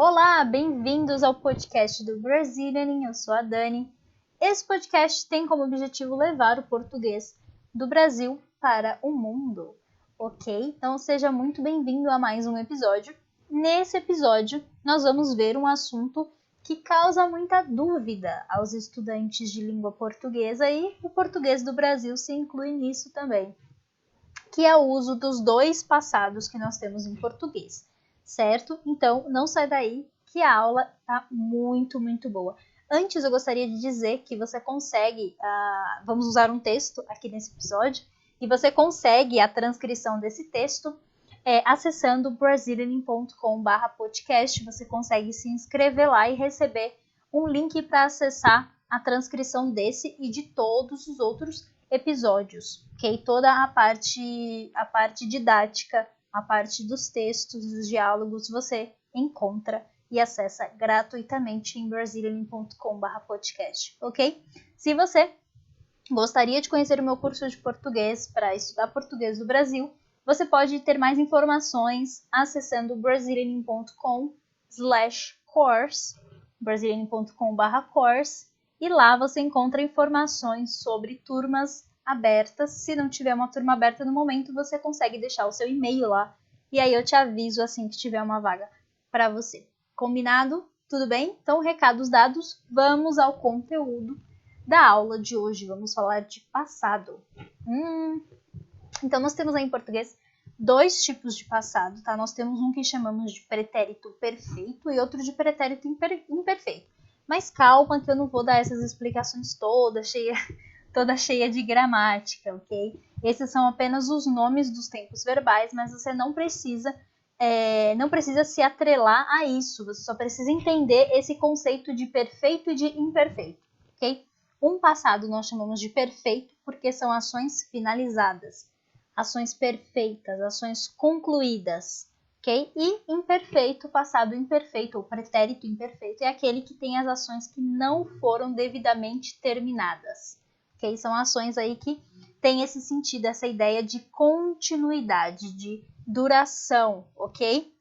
Olá, bem-vindos ao podcast do Brazilian, eu sou a Dani. Esse podcast tem como objetivo levar o português do Brasil para o mundo, ok? Então seja muito bem-vindo a mais um episódio. Nesse episódio, nós vamos ver um assunto que causa muita dúvida aos estudantes de língua portuguesa e o português do Brasil se inclui nisso também, que é o uso dos dois passados que nós temos em português. Certo? Então, não sai daí que a aula tá muito boa. Antes, eu gostaria de dizer que você consegue, vamos usar um texto aqui nesse episódio, e você consegue a transcrição desse texto acessando brazilian.com/podcast. Você consegue se inscrever lá e receber um link para acessar a transcrição desse e de todos os outros episódios, ok? Toda a parte didática, a parte dos textos, dos diálogos, você encontra e acessa gratuitamente em brazilian.com/podcast, ok? Se você gostaria de conhecer o meu curso de português para estudar português do Brasil, você pode ter mais informações acessando brazilian.com/course, brazilian.com/course, e lá você encontra informações sobre turmas abertas. Se não tiver uma turma aberta no momento, você consegue deixar o seu e-mail lá e aí eu te aviso assim que tiver uma vaga para você. Combinado? Tudo bem? Então, recados dados, vamos ao conteúdo da aula de hoje. Vamos falar de passado. Então, nós temos aí em português dois tipos de passado, tá? Nós temos um que chamamos de pretérito perfeito e outro de pretérito imperfeito. Mas calma que eu não vou dar essas explicações toda cheia de gramática, ok? Esses são apenas os nomes dos tempos verbais, mas você não precisa se atrelar a isso. Você só precisa entender esse conceito de perfeito e de imperfeito, ok? Um passado nós chamamos de perfeito porque são ações finalizadas, ações perfeitas, ações concluídas, ok? E imperfeito, passado imperfeito ou pretérito imperfeito é aquele que tem as ações que não foram devidamente terminadas, ok? São ações aí que têm esse sentido, essa ideia de continuidade, de duração, ok?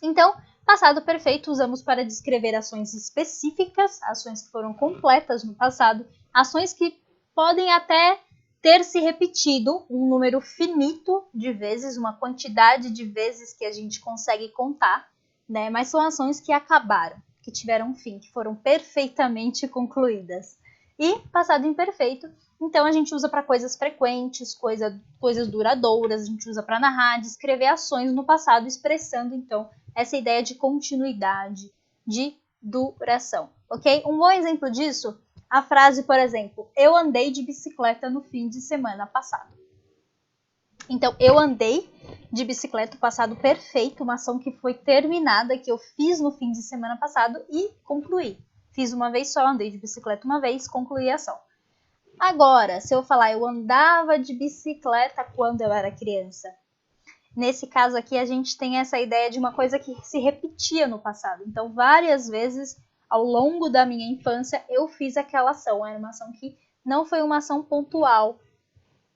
Então, passado perfeito usamos para descrever ações específicas, ações que foram completas no passado, ações que podem até ter se repetido um número finito de vezes, uma quantidade de vezes que a gente consegue contar, né? Mas são ações que acabaram, que tiveram um fim, que foram perfeitamente concluídas. E passado imperfeito, então a gente usa para coisas frequentes, coisas duradouras, a gente usa para narrar, descrever ações no passado, expressando então essa ideia de continuidade, de duração, ok? Um bom exemplo disso, a frase, por exemplo, eu andei de bicicleta no fim de semana passado. Então, eu andei de bicicleta, o passado perfeito, uma ação que foi terminada, que eu fiz no fim de semana passado e concluí. Fiz uma vez só, andei de bicicleta uma vez, concluí a ação. Agora, se eu falar eu andava de bicicleta quando eu era criança, nesse caso aqui a gente tem essa ideia de uma coisa que se repetia no passado. Então, várias vezes ao longo da minha infância eu fiz aquela ação. Era uma ação que não foi uma ação pontual,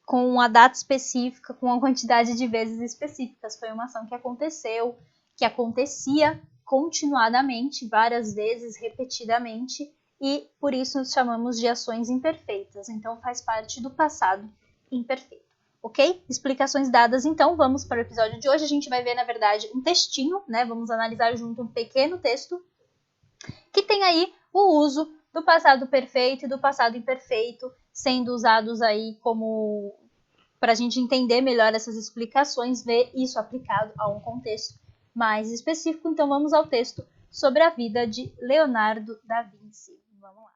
com uma data específica, com uma quantidade de vezes específicas. Foi uma ação que aconteceu, que acontecia continuadamente, várias vezes, repetidamente, e por isso nos chamamos de ações imperfeitas. Então, faz parte do passado imperfeito. Ok? Explicações dadas, então, vamos para o episódio de hoje. A gente vai ver, na verdade, um textinho, né? Vamos analisar junto um pequeno texto que tem aí o uso do passado perfeito e do passado imperfeito sendo usados aí como para a gente entender melhor essas explicações, ver isso aplicado a um contexto mais específico. Então, vamos ao texto sobre a vida de Leonardo da Vinci. Vamos lá.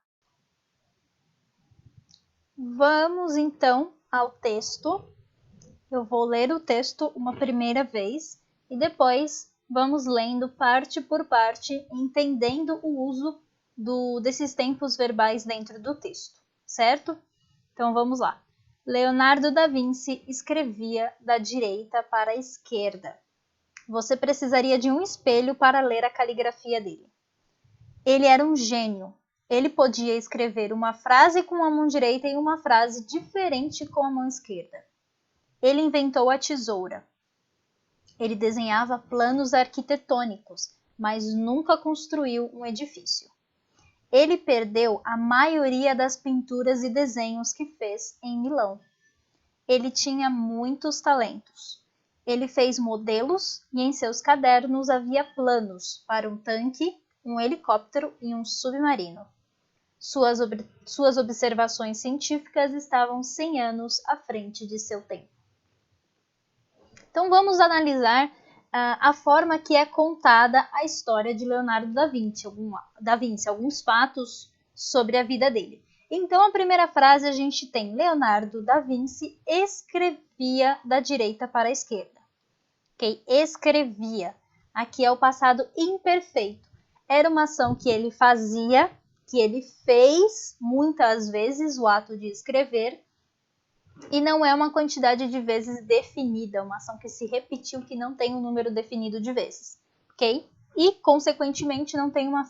Vamos, então, ao texto. Eu vou ler o texto uma primeira vez e depois vamos lendo parte por parte, entendendo o uso desses tempos verbais dentro do texto, certo? Então vamos lá. Leonardo da Vinci escrevia da direita para a esquerda. Você precisaria de um espelho para ler a caligrafia dele. Ele era um gênio. Ele podia escrever uma frase com a mão direita e uma frase diferente com a mão esquerda. Ele inventou a tesoura. Ele desenhava planos arquitetônicos, mas nunca construiu um edifício. Ele perdeu a maioria das pinturas e desenhos que fez em Milão. Ele tinha muitos talentos. Ele fez modelos e em seus cadernos havia planos para um tanque, um helicóptero e um submarino. Suas observações científicas estavam 100 anos à frente de seu tempo. Então vamos analisar a forma que é contada a história de Leonardo da Vinci, alguns fatos sobre a vida dele. Então, a primeira frase a gente tem: Leonardo da Vinci escrevia da direita para a esquerda. Ok? Escrevia. Aqui é o passado imperfeito. Era uma ação que ele fazia, que ele fez muitas vezes, o ato de escrever, e não é uma quantidade de vezes definida, uma ação que se repetiu, que não tem um número definido de vezes, ok? E, consequentemente, não tem uma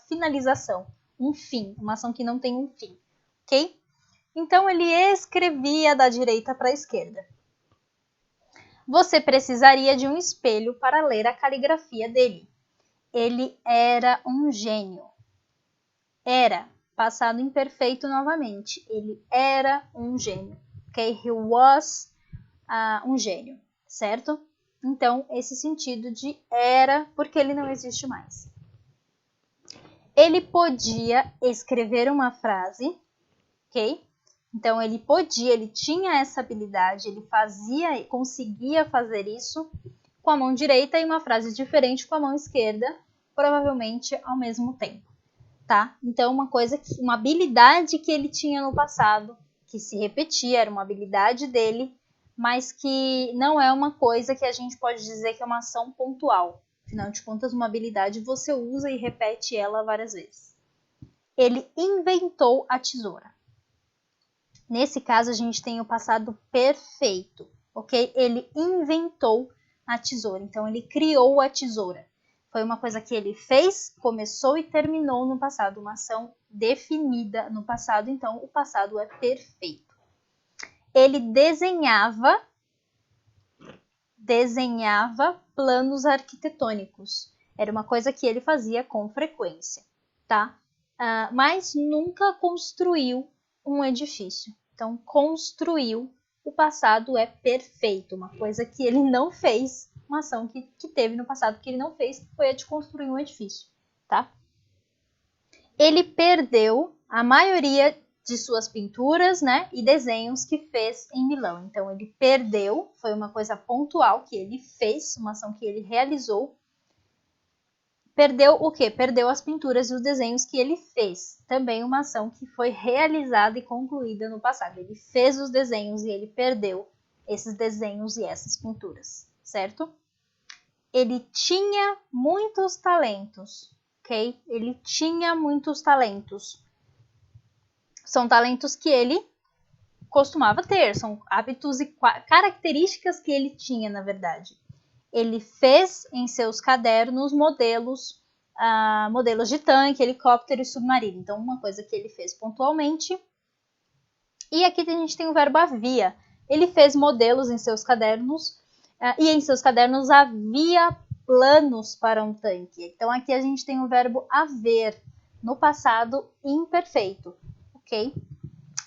finalização, um fim, uma ação que não tem um fim, ok? Então, ele escrevia da direita para a esquerda. Você precisaria de um espelho para ler a caligrafia dele. Ele era um gênio. Era. Passado imperfeito novamente. Ele era um gênio. Ok? He was um gênio. Certo? Então, esse sentido de era, porque ele não existe mais. Ele podia escrever uma frase. Ok? Então, ele tinha essa habilidade, ele conseguia fazer isso com a mão direita e uma frase diferente com a mão esquerda, provavelmente ao mesmo tempo. Tá? Então, uma habilidade que ele tinha no passado, que se repetia, era uma habilidade dele, mas que não é uma coisa que a gente pode dizer que é uma ação pontual. Afinal de contas, uma habilidade você usa e repete ela várias vezes. Ele inventou a tesoura. Nesse caso, a gente tem o passado perfeito, ok? Ele inventou a tesoura, então ele criou a tesoura. Foi uma coisa que ele fez, começou e terminou no passado, uma ação definida no passado, então o passado é perfeito. Ele desenhava planos arquitetônicos. Era uma coisa que ele fazia com frequência, tá? Mas nunca construiu um edifício. Então, construiu, o passado é perfeito, uma coisa que ele não fez, uma ação que teve no passado que ele não fez, foi a de construir um edifício, tá? Ele perdeu a maioria de suas pinturas, né, e desenhos que fez em Milão. Então, ele perdeu, foi uma coisa pontual que ele fez, uma ação que ele realizou. Perdeu o quê? Perdeu as pinturas e os desenhos que ele fez. Também uma ação que foi realizada e concluída no passado. Ele fez os desenhos e ele perdeu esses desenhos e essas pinturas, certo? Ele tinha muitos talentos, ok? Ele tinha muitos talentos. São talentos que ele costumava ter, são hábitos e características que ele tinha, na verdade. Ele fez em seus cadernos modelos de tanque, helicóptero e submarino. Então, uma coisa que ele fez pontualmente. E aqui a gente tem o verbo havia. Ele fez modelos em seus cadernos e em seus cadernos havia planos para um tanque. Então, aqui a gente tem o verbo haver no passado imperfeito, ok?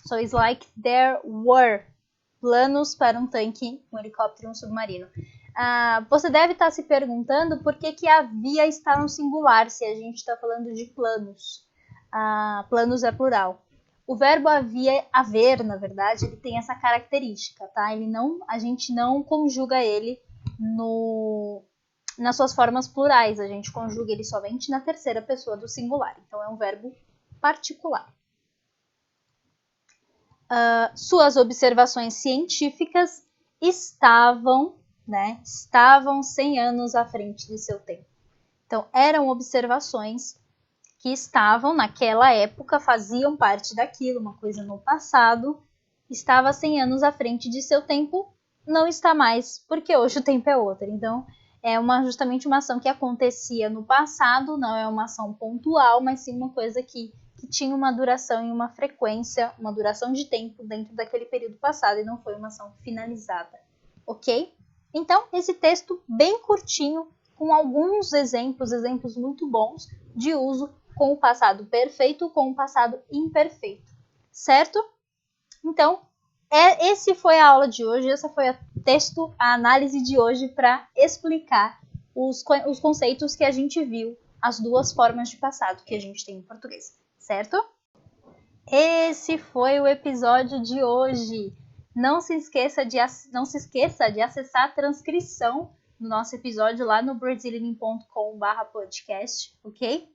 So, it's like there were planos para um tanque, um helicóptero e um submarino. Você deve estar se perguntando por que havia está no singular, se a gente está falando de planos. Planos é plural. O verbo haver, na verdade, ele tem essa característica, tá? A gente não conjuga ele nas suas formas plurais, a gente conjuga ele somente na terceira pessoa do singular. Então, é um verbo particular. Suas observações científicas estavam 100 anos à frente de seu tempo. Então, eram observações que estavam naquela época, faziam parte daquilo, uma coisa no passado, estava 100 anos à frente de seu tempo, não está mais, porque hoje o tempo é outro. Então, é justamente uma ação que acontecia no passado, não é uma ação pontual, mas sim uma coisa que tinha uma duração e uma frequência, uma duração de tempo dentro daquele período passado e não foi uma ação finalizada, ok? Então, esse texto bem curtinho com alguns exemplos muito bons de uso com o passado perfeito, com o passado imperfeito, certo? Então, esse foi a aula de hoje, essa foi a análise de hoje para explicar os conceitos que a gente viu, as duas formas de passado que a gente tem em português, certo? Esse foi o episódio de hoje. Não se esqueça de acessar a transcrição do nosso episódio lá no brazilian.com/podcast, ok?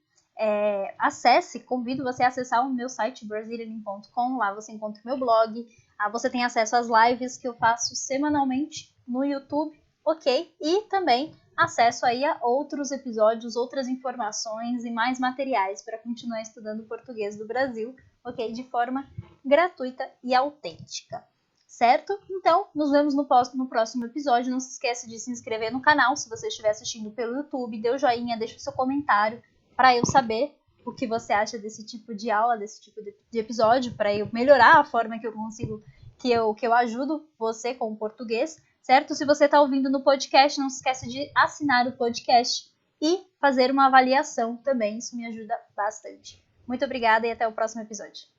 Acesse, convido você a acessar o meu site brazilian.com, lá você encontra o meu blog, você tem acesso às lives que eu faço semanalmente no YouTube, ok? E também acesso aí a outros episódios, outras informações e mais materiais para continuar estudando o português do Brasil, ok? De forma gratuita e autêntica, certo? Então, nos vemos no próximo episódio. Não se esqueça de se inscrever no canal se você estiver assistindo pelo YouTube, dê o joinha, deixa o seu comentário para eu saber o que você acha desse tipo de aula, desse tipo de episódio, para eu melhorar a forma que eu consigo, que eu ajudo você com o português, certo? Se você está ouvindo no podcast, não se esqueça de assinar o podcast e fazer uma avaliação também, isso me ajuda bastante. Muito obrigada e até o próximo episódio.